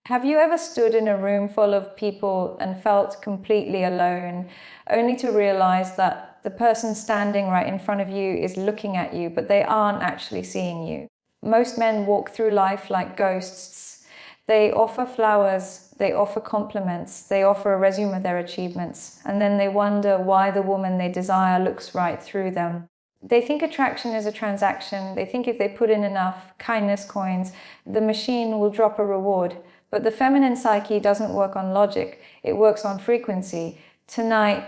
Have you ever stood in a room full of people and felt completely alone, only to realize that the person standing right in front of you is looking at you, but they aren't actually seeing you? Most men walk through life like ghosts. They offer flowers, they offer compliments, they offer a resume of their achievements, and then they wonder why the woman they desire looks right through them. They think attraction is a transaction. They think if they put in enough kindness coins, the machine will drop a reward. But the feminine psyche doesn't work on logic. It works on frequency. Tonight,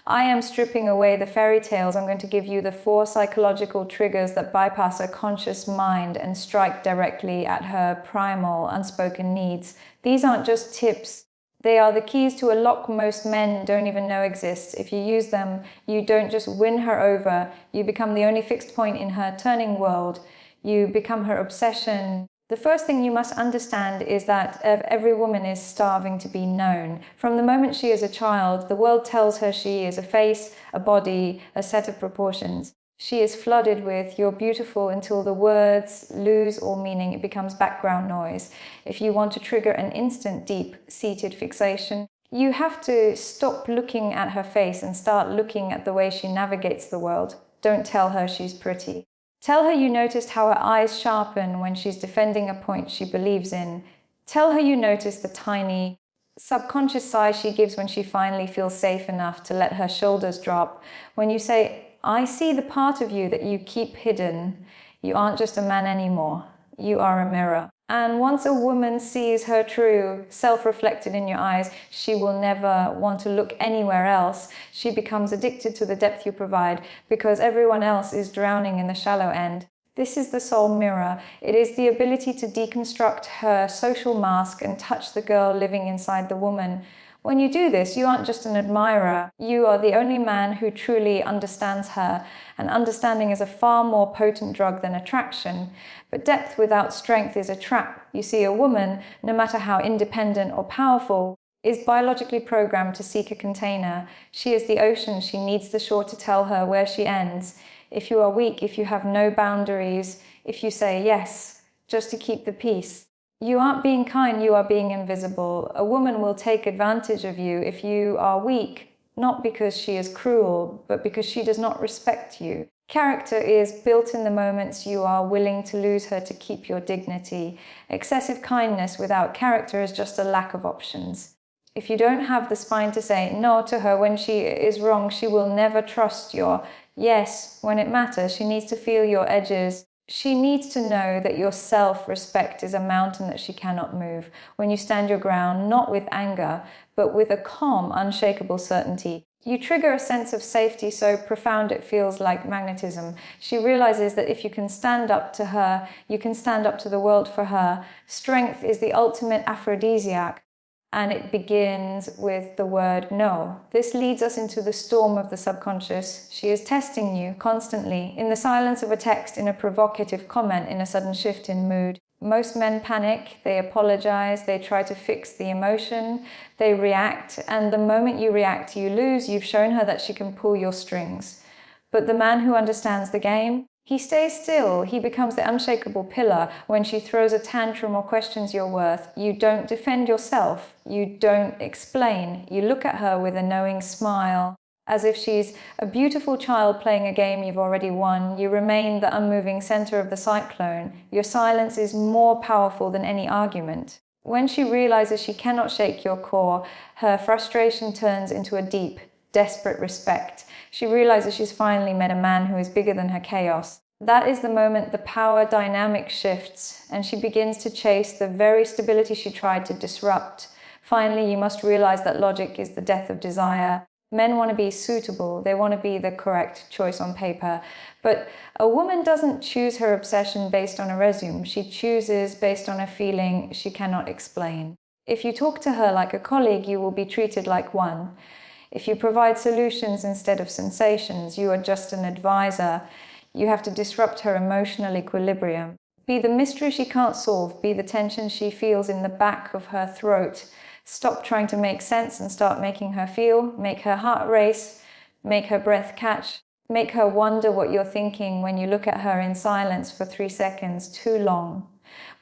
I am stripping away the fairy tales. I'm going to give you the 4 psychological triggers that bypass her conscious mind and strike directly at her primal, unspoken needs. These aren't just tips. They are the keys to a lock most men don't even know exists. If you use them, you don't just win her over. You become the only fixed point in her turning world. You become her obsession. The first thing you must understand is that every woman is starving to be known. From the moment she is a child, the world tells her she is a face, a body, a set of proportions. She is flooded with "you're beautiful" until the words lose all meaning. It becomes background noise. If you want to trigger an instant, deep-seated fixation, you have to stop looking at her face and start looking at the way she navigates the world. Don't tell her she's pretty. Tell her you noticed how her eyes sharpen when she's defending a point she believes in. Tell her you notice the tiny, subconscious sigh she gives when she finally feels safe enough to let her shoulders drop. When you say, "I see the part of you that you keep hidden. You aren't just a man anymore. You are a mirror." And once a woman sees her true self reflected in your eyes, she will never want to look anywhere else. She becomes addicted to the depth you provide because everyone else is drowning in the shallow end. This is the soul mirror. It is the ability to deconstruct her social mask and touch the girl living inside the woman. When you do this, you aren't just an admirer. You are the only man who truly understands her. And understanding is a far more potent drug than attraction. But depth without strength is a trap. You see, a woman, no matter how independent or powerful, is biologically programmed to seek a container. She is the ocean. She needs the shore to tell her where she ends. If you are weak, if you have no boundaries, if you say yes, just to keep the peace, you aren't being kind, you are being invisible. A woman will take advantage of you if you are weak, not because she is cruel, but because she does not respect you. Character is built in the moments you are willing to lose her to keep your dignity. Excessive kindness without character is just a lack of options. If you don't have the spine to say no to her when she is wrong, she will never trust your yes when it matters. She needs to feel your edges. She needs to know that your self-respect is a mountain that she cannot move. When you stand your ground, not with anger, but with a calm, unshakable certainty, you trigger a sense of safety so profound it feels like magnetism. She realizes that if you can stand up to her, you can stand up to the world for her. Strength is the ultimate aphrodisiac. And it begins with the word no. This leads us into the storm of the subconscious. She is testing you constantly, in the silence of a text, in a provocative comment, in a sudden shift in mood. Most men panic, they apologize, they try to fix the emotion, they react, and the moment you react, you lose. You've shown her that she can pull your strings. But the man who understands the game, he stays still. He becomes the unshakable pillar. When she throws a tantrum or questions your worth, you don't defend yourself. You don't explain. You look at her with a knowing smile, as if she's a beautiful child playing a game you've already won. You remain the unmoving center of the cyclone. Your silence is more powerful than any argument. When she realizes she cannot shake your core, her frustration turns into a deep, desperate respect. She realizes she's finally met a man who is bigger than her chaos. That is the moment the power dynamic shifts, and she begins to chase the very stability she tried to disrupt. Finally, you must realize that logic is the death of desire. Men want to be suitable. They want to be the correct choice on paper. But a woman doesn't choose her obsession based on a resume. She chooses based on a feeling she cannot explain. If you talk to her like a colleague, you will be treated like one. If you provide solutions instead of sensations, you are just an advisor. You have to disrupt her emotional equilibrium. Be the mystery she can't solve. Be the tension she feels in the back of her throat. Stop trying to make sense and start making her feel. Make her heart race. Make her breath catch. Make her wonder what you're thinking when you look at her in silence for 3 seconds, too long.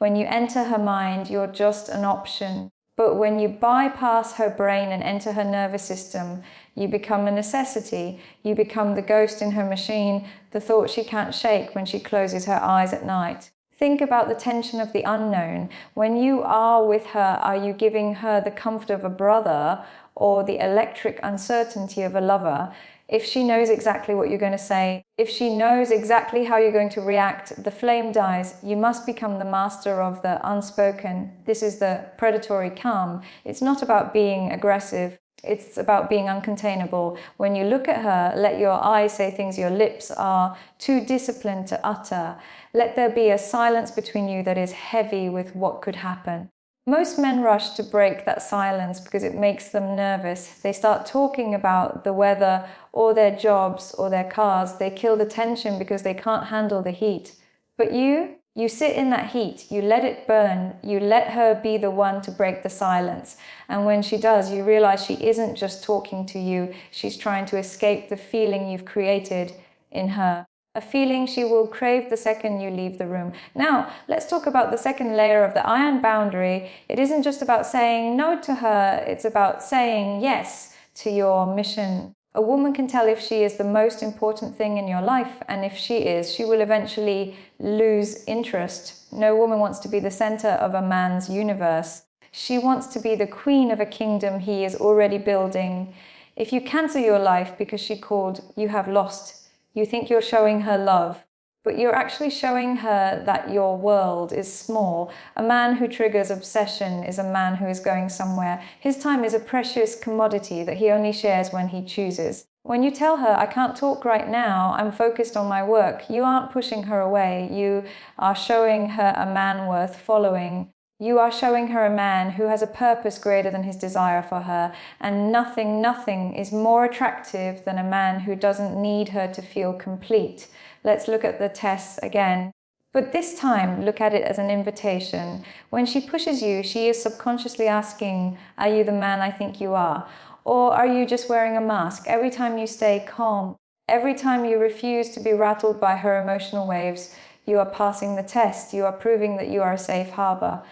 When you enter her mind, you're just an option. But when you bypass her brain and enter her nervous system, you become a necessity. You become the ghost in her machine, the thought she can't shake when she closes her eyes at night. Think about the tension of the unknown. When you are with her, are you giving her the comfort of a brother or the electric uncertainty of a lover? If she knows exactly what you're going to say, if she knows exactly how you're going to react, the flame dies. You must become the master of the unspoken. This is the predatory calm. It's not about being aggressive. It's about being uncontainable. When you look at her, let your eyes say things your lips are too disciplined to utter. Let there be a silence between you that is heavy with what could happen. Most men rush to break that silence because it makes them nervous. They start talking about the weather or their jobs or their cars. They kill the tension because they can't handle the heat. But you sit in that heat. You let it burn. You let her be the one to break the silence. And when she does, you realize she isn't just talking to you. She's trying to escape the feeling you've created in her. A feeling she will crave the second you leave the room. Now, let's talk about the second layer of the iron boundary. It isn't just about saying no to her, it's about saying yes to your mission. A woman can tell if she is the most important thing in your life, and if she is, she will eventually lose interest. No woman wants to be the center of a man's universe. She wants to be the queen of a kingdom he is already building. If you cancel your life because she called, you have lost. You think you're showing her love, but you're actually showing her that your world is small. A man who triggers obsession is a man who is going somewhere. His time is a precious commodity that he only shares when he chooses. When you tell her, I can't talk right now, I'm focused on my work, you aren't pushing her away. You are showing her a man worth following. You are showing her a man who has a purpose greater than his desire for her, and nothing is more attractive than a man who doesn't need her to feel complete. Let's look at the tests again. But this time, look at it as an invitation. When she pushes you, she is subconsciously asking, are you the man I think you are? Or are you just wearing a mask? Every time you stay calm, every time you refuse to be rattled by her emotional waves, you are passing the test. You are proving that you are a safe harbor.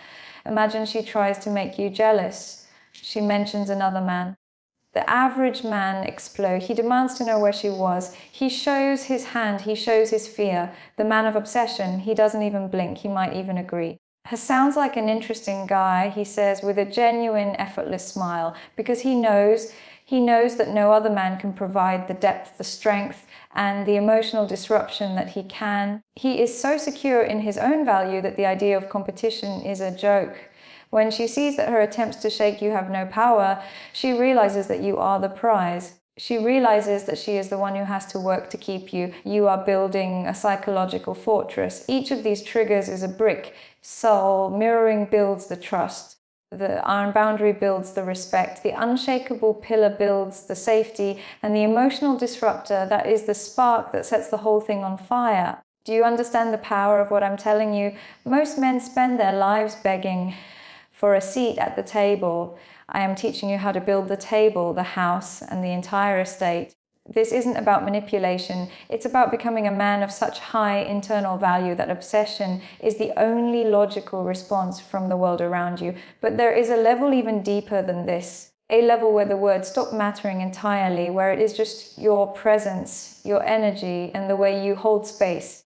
Imagine she tries to make you jealous. She mentions another man. The average man explodes. He demands to know where she was. He shows his hand. He shows his fear. The man of obsession, he doesn't even blink. He might even agree. He sounds like an interesting guy, he says with a genuine, effortless smile, because he knows that no other man can provide the depth, the strength, and the emotional disruption that he can. He is so secure in his own value that the idea of competition is a joke. When she sees that her attempts to shake you have no power, she realizes that you are the prize. She realizes that she is the one who has to work to keep you. You are building a psychological fortress. Each of these triggers is a brick. Soul mirroring builds the trust. The iron boundary builds the respect. The unshakable pillar builds the safety. And the emotional disruptor, that is the spark that sets the whole thing on fire. Do you understand the power of what I'm telling you? Most men spend their lives begging for a seat at the table. I am teaching you how to build the table, the house, and the entire estate. This isn't about manipulation. It's about becoming a man of such high internal value that obsession is the only logical response from the world around you. But there is a level even deeper than this. A level where the words stop mattering entirely, where it is just your presence, your energy, and the way you hold space.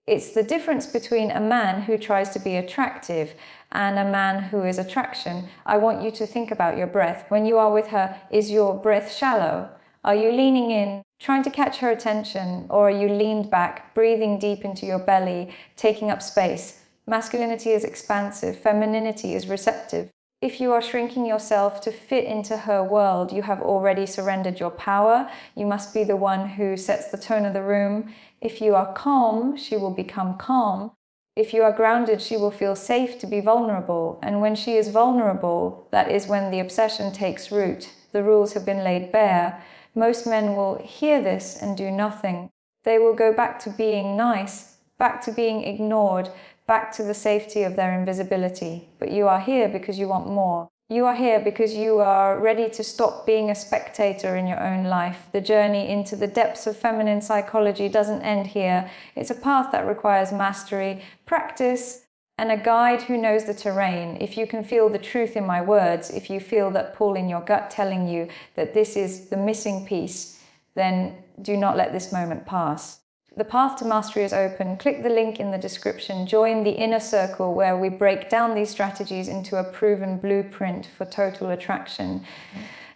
It's the difference between a man who tries to be attractive and a man who is attraction. I want you to think about your breath. When you are with her, is your breath shallow? Are you leaning in, trying to catch her attention, or are you leaned back, breathing deep into your belly, taking up space? Masculinity is expansive, femininity is receptive. If you are shrinking yourself to fit into her world, you have already surrendered your power. You must be the one who sets the tone of the room. If you are calm, she will become calm. If you are grounded, she will feel safe to be vulnerable. And when she is vulnerable, that is when the obsession takes root. The rules have been laid bare. Most men will hear this and do nothing. They will go back to being nice, back to being ignored, back to the safety of their invisibility. But you are here because you want more. You are here because you are ready to stop being a spectator in your own life. The journey into the depths of feminine psychology doesn't end here. It's a path that requires mastery, practice, and a guide who knows the terrain. If you can feel the truth in my words, if you feel that pull in your gut telling you that this is the missing piece, then do not let this moment pass. The path to mastery is open. Click the link in the description. Join the inner circle where we break down these strategies into a proven blueprint for total attraction.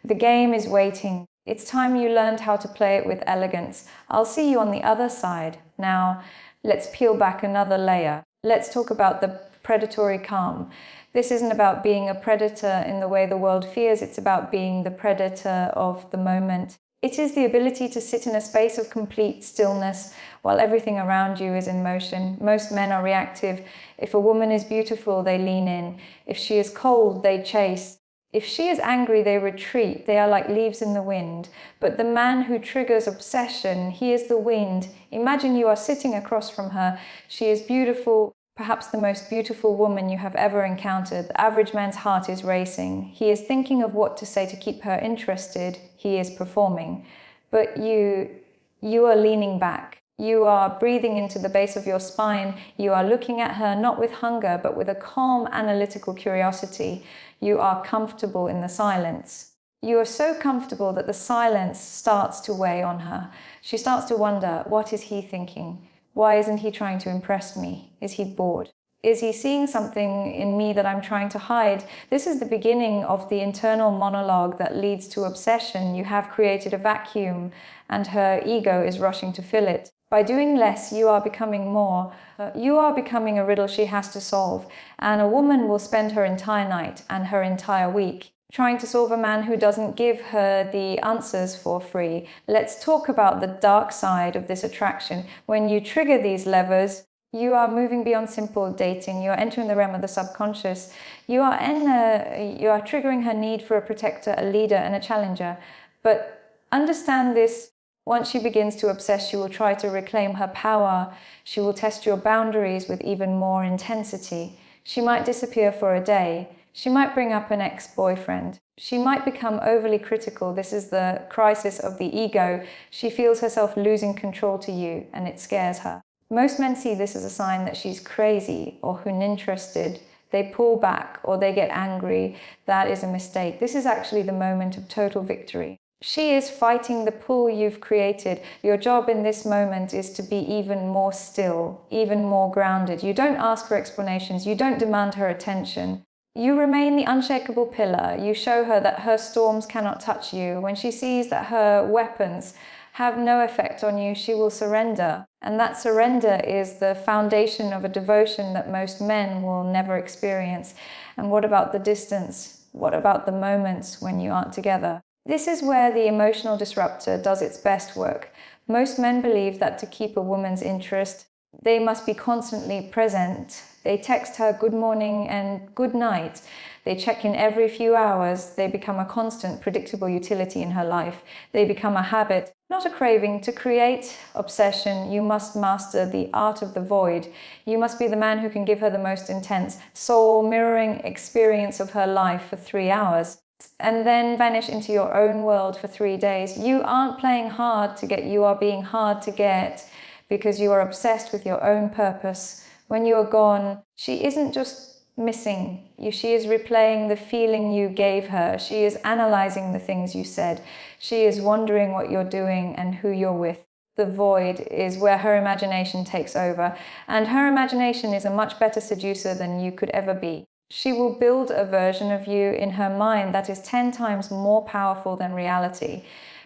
The game is waiting. It's time you learned how to play it with elegance. I'll see you on the other side. Now, let's peel back another layer. Let's talk about the predatory calm. This isn't about being a predator in the way the world fears. It's about being the predator of the moment. It is the ability to sit in a space of complete stillness while everything around you is in motion. Most men are reactive. If a woman is beautiful, they lean in. If she is cold, they chase. If she is angry, they retreat. They are like leaves in the wind. But the man who triggers obsession, he is the wind. Imagine you are sitting across from her. She is beautiful, perhaps the most beautiful woman you have ever encountered. The average man's heart is racing. He is thinking of what to say to keep her interested. He is performing. But you are leaning back. You are breathing into the base of your spine. You are looking at her not with hunger, but with a calm, analytical curiosity. You are comfortable in the silence. You are so comfortable that the silence starts to weigh on her. She starts to wonder, what is he thinking? Why isn't he trying to impress me? Is he bored? Is he seeing something in me that I'm trying to hide? This is the beginning of the internal monologue that leads to obsession. You have created a vacuum and her ego is rushing to fill it. By doing less, you are becoming more. You are becoming a riddle she has to solve. And a woman will spend her entire night and her entire week trying to solve a man who doesn't give her the answers for free. Let's talk about the dark side of this attraction. When you trigger these levers, you are moving beyond simple dating. You are entering the realm of the subconscious. You are triggering her need for a protector, a leader, and a challenger. But understand this. Once she begins to obsess, she will try to reclaim her power. She will test your boundaries with even more intensity. She might disappear for a day. She might bring up an ex-boyfriend. She might become overly critical. This is the crisis of the ego. She feels herself losing control to you, and it scares her. Most men see this as a sign that she's crazy or uninterested. They pull back or they get angry. That is a mistake. This is actually the moment of total victory. She is fighting the pull you've created. Your job in this moment is to be even more still, even more grounded. You don't ask for explanations. You don't demand her attention. You remain the unshakable pillar. You show her that her storms cannot touch you. When she sees that her weapons have no effect on you, she will surrender. And that surrender is the foundation of a devotion that most men will never experience. And what about the distance? What about the moments when you aren't together? This is where the emotional disruptor does its best work. Most men believe that to keep a woman's interest, they must be constantly present. They text her good morning and good night. They check in every few hours. They become a constant, predictable utility in her life. They become a habit, not a craving. To create obsession, you must master the art of the void. You must be the man who can give her the most intense, soul-mirroring experience of her life for 3 hours. And then vanish into your own world for 3 days. You aren't playing hard to get, you are being hard to get because you are obsessed with your own purpose. When you are gone, she isn't just missing you, she is replaying the feeling you gave her. She is analyzing the things you said. She is wondering what you're doing and who you're with. The void is where her imagination takes over, and her imagination is a much better seducer than you could ever be. She will build a version of you in her mind that is 10 times more powerful than reality.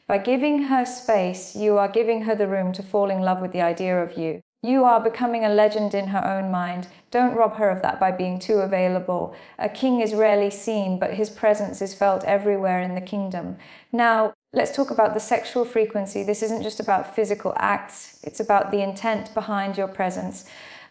By giving her space, you are giving her the room to fall in love with the idea of you. You are becoming a legend in her own mind. Don't rob her of that by being too available. A king is rarely seen, but his presence is felt everywhere in the kingdom. Now, let's talk about the sexual frequency. This isn't just about physical acts. It's about the intent behind your presence.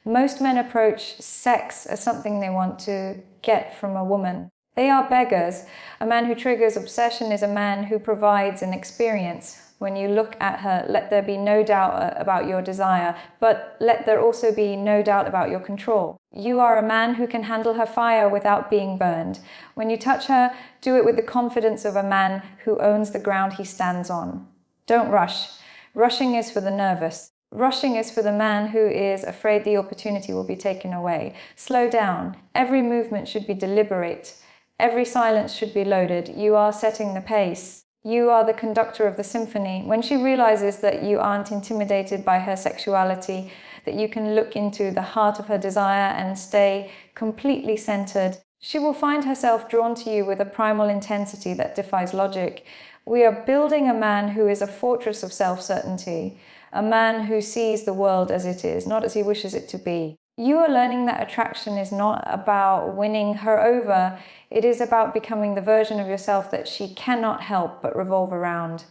Most men approach sex as something they want to get from a woman. They are beggars. A man who triggers obsession is a man who provides an experience. When you look at her, let there be no doubt about your desire, but let there also be no doubt about your control. You are a man who can handle her fire without being burned. When you touch her, do it with the confidence of a man who owns the ground he stands on. Don't rush. Rushing is for the nervous. Rushing is for the man who is afraid the opportunity will be taken away. Slow down. Every movement should be deliberate. Every silence should be loaded. You are setting the pace. You are the conductor of the symphony. When she realizes that you aren't intimidated by her sexuality, that you can look into the heart of her desire and stay completely centered, she will find herself drawn to you with a primal intensity that defies logic. We are building a man who is a fortress of self-certainty, a man who sees the world as it is, not as he wishes it to be. You are learning that attraction is not about winning her over. It is about becoming the version of yourself that she cannot help but revolve around.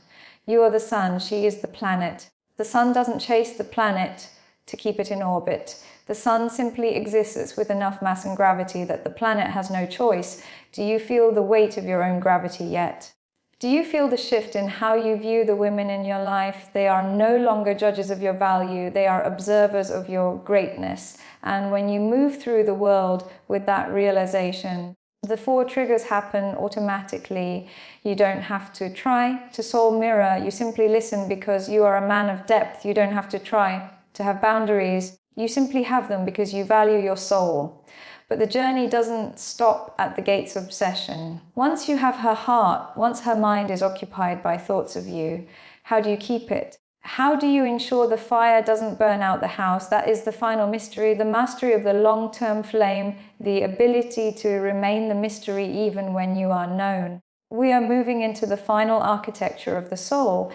You are the sun, she is the planet. The sun doesn't chase the planet to keep it in orbit. The sun simply exists with enough mass and gravity that the planet has no choice. Do you feel the weight of your own gravity yet? Do you feel the shift in how you view the women in your life? They are no longer judges of your value. They are observers of your greatness. And when you move through the world with that realization, the 4 triggers happen automatically. You don't have to try to soul mirror. You simply listen because you are a man of depth. You don't have to try to have boundaries. You simply have them because you value your soul. But the journey doesn't stop at the gates of obsession. Once you have her heart, once her mind is occupied by thoughts of you, how do you keep it? How do you ensure the fire doesn't burn out the house? That is the final mystery, the mastery of the long-term flame, the ability to remain the mystery even when you are known. We are moving into the final architecture of the soul,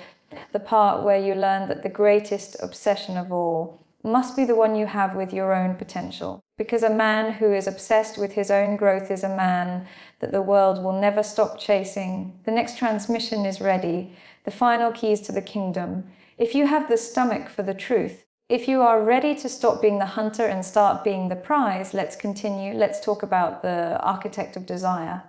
the part where you learn that the greatest obsession of all must be the one you have with your own potential. Because a man who is obsessed with his own growth is a man that the world will never stop chasing. The next transmission is ready. The final keys to the kingdom. If you have the stomach for the truth, if you are ready to stop being the hunter and start being the prize, let's continue. Let's talk about the architect of desire.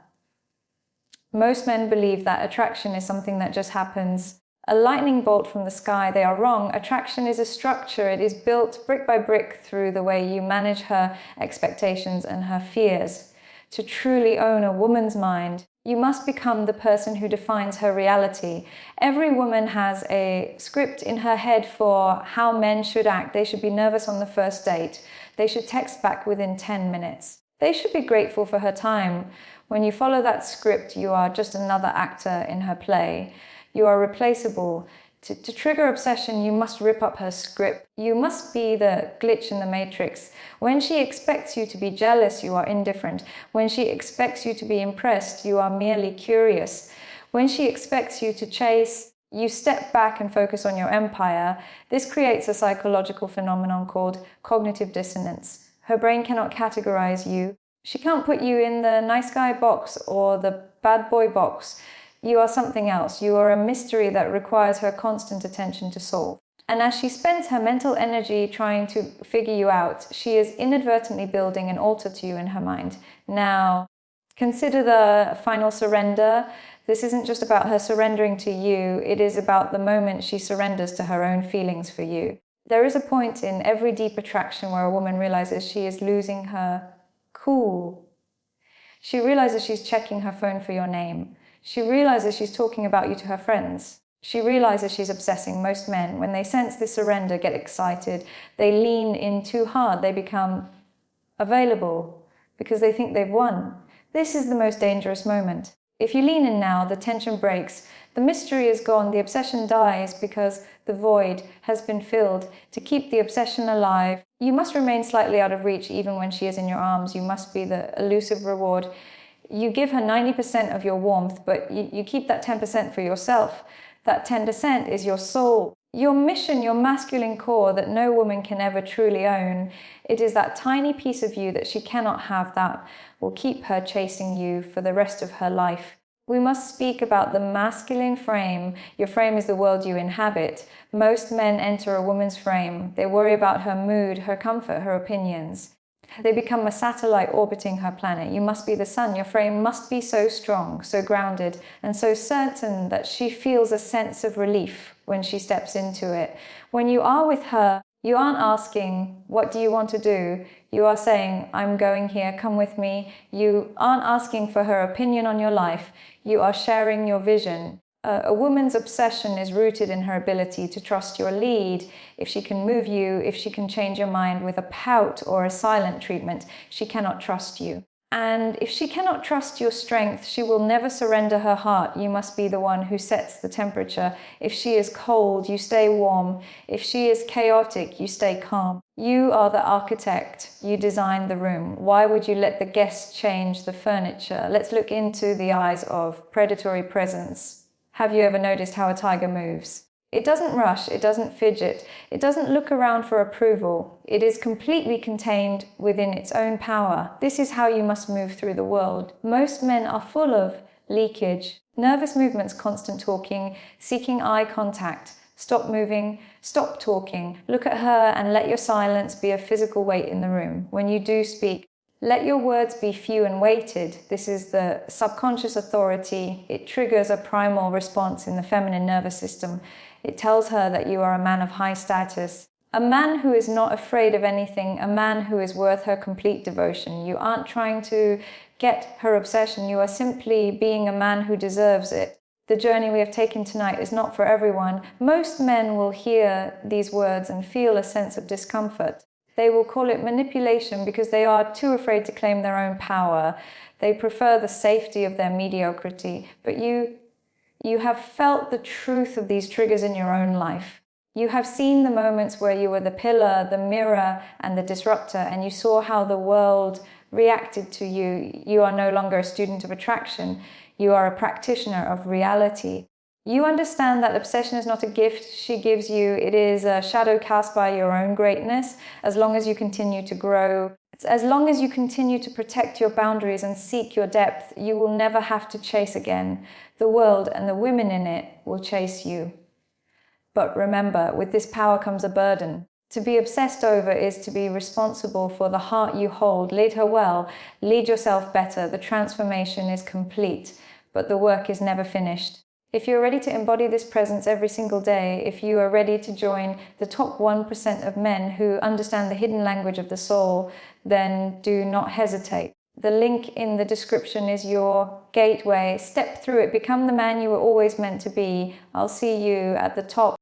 Most men believe that attraction is something that just happens. A lightning bolt from the sky. They are wrong. Attraction is a structure. It is built brick by brick through the way you manage her expectations and her fears. To truly own a woman's mind, you must become the person who defines her reality. Every woman has a script in her head for how men should act. They should be nervous on the first date. They should text back within 10 minutes. They should be grateful for her time. When you follow that script, you are just another actor in her play. You are replaceable. To trigger obsession, you must rip up her script. You must be the glitch in the matrix. When she expects you to be jealous, you are indifferent. When she expects you to be impressed, you are merely curious. When she expects you to chase, you step back and focus on your empire. This creates a psychological phenomenon called cognitive dissonance. Her brain cannot categorize you. She can't put you in the nice guy box or the bad boy box. You are something else. You are a mystery that requires her constant attention to solve. And as she spends her mental energy trying to figure you out, she is inadvertently building an altar to you in her mind. Now, consider the final surrender. This isn't just about her surrendering to you. It is about the moment she surrenders to her own feelings for you. There is a point in every deep attraction where a woman realizes she is losing her cool. She realizes she's checking her phone for your name. She realizes she's talking about you to her friends. She realizes she's obsessing. Most men, when they sense this surrender, get excited. They lean in too hard. They become available because they think they've won. This is the most dangerous moment. If you lean in now, the tension breaks. The mystery is gone. The obsession dies because the void has been filled. To keep the obsession alive, you must remain slightly out of reach even when she is in your arms. You must be the elusive reward. You give her 90% of your warmth, but you keep that 10% for yourself. That 10% is your soul, your mission, your masculine core that no woman can ever truly own. It is that tiny piece of you that she cannot have that will keep her chasing you for the rest of her life. We must speak about the masculine frame. Your frame is the world you inhabit. Most men enter a woman's frame. They worry about her mood, her comfort, her opinions. They become a satellite orbiting her planet. You must be the sun. Your frame must be so strong, so grounded, and so certain that she feels a sense of relief when she steps into it. When you are with her, you aren't asking, what do you want to do? You are saying, I'm going here, come with me. You aren't asking for her opinion on your life. You are sharing your vision. A woman's obsession is rooted in her ability to trust your lead. If she can move you, if she can change your mind with a pout or a silent treatment, she cannot trust you. And if she cannot trust your strength, she will never surrender her heart. You must be the one who sets the temperature. If she is cold, you stay warm. If she is chaotic, you stay calm. You are the architect. You design the room. Why would you let the guests change the furniture? Let's look into the eyes of predatory presence. Have you ever noticed how a tiger moves? It doesn't rush, it doesn't fidget, it doesn't look around for approval. It is completely contained within its own power. This is how you must move through the world. Most men are full of leakage, nervous movements, constant talking, seeking eye contact. Stop moving, stop talking. Look at her and let your silence be a physical weight in the room. When you do speak, let your words be few and weighted. This is the subconscious authority. It triggers a primal response in the feminine nervous system. It tells her that you are a man of high status. A man who is not afraid of anything, a man who is worth her complete devotion. You aren't trying to get her obsession. You are simply being a man who deserves it. The journey we have taken tonight is not for everyone. Most men will hear these words and feel a sense of discomfort. They will call it manipulation because they are too afraid to claim their own power. They prefer the safety of their mediocrity. But you have felt the truth of these triggers in your own life. You have seen the moments where you were the pillar, the mirror, and the disruptor, and you saw how the world reacted to you. You are no longer a student of attraction. You are a practitioner of reality. You understand that obsession is not a gift she gives you. It is a shadow cast by your own greatness. As long as you continue to grow, as long as you continue to protect your boundaries and seek your depth, you will never have to chase again. The world and the women in it will chase you. But remember, with this power comes a burden. To be obsessed over is to be responsible for the heart you hold. Lead her well. Lead yourself better. The transformation is complete, but the work is never finished. If you're ready to embody this presence every single day, if you are ready to join the top 1% of men who understand the hidden language of the soul, then do not hesitate. The link in the description is your gateway. Step through it. Become the man you were always meant to be. I'll see you at the top.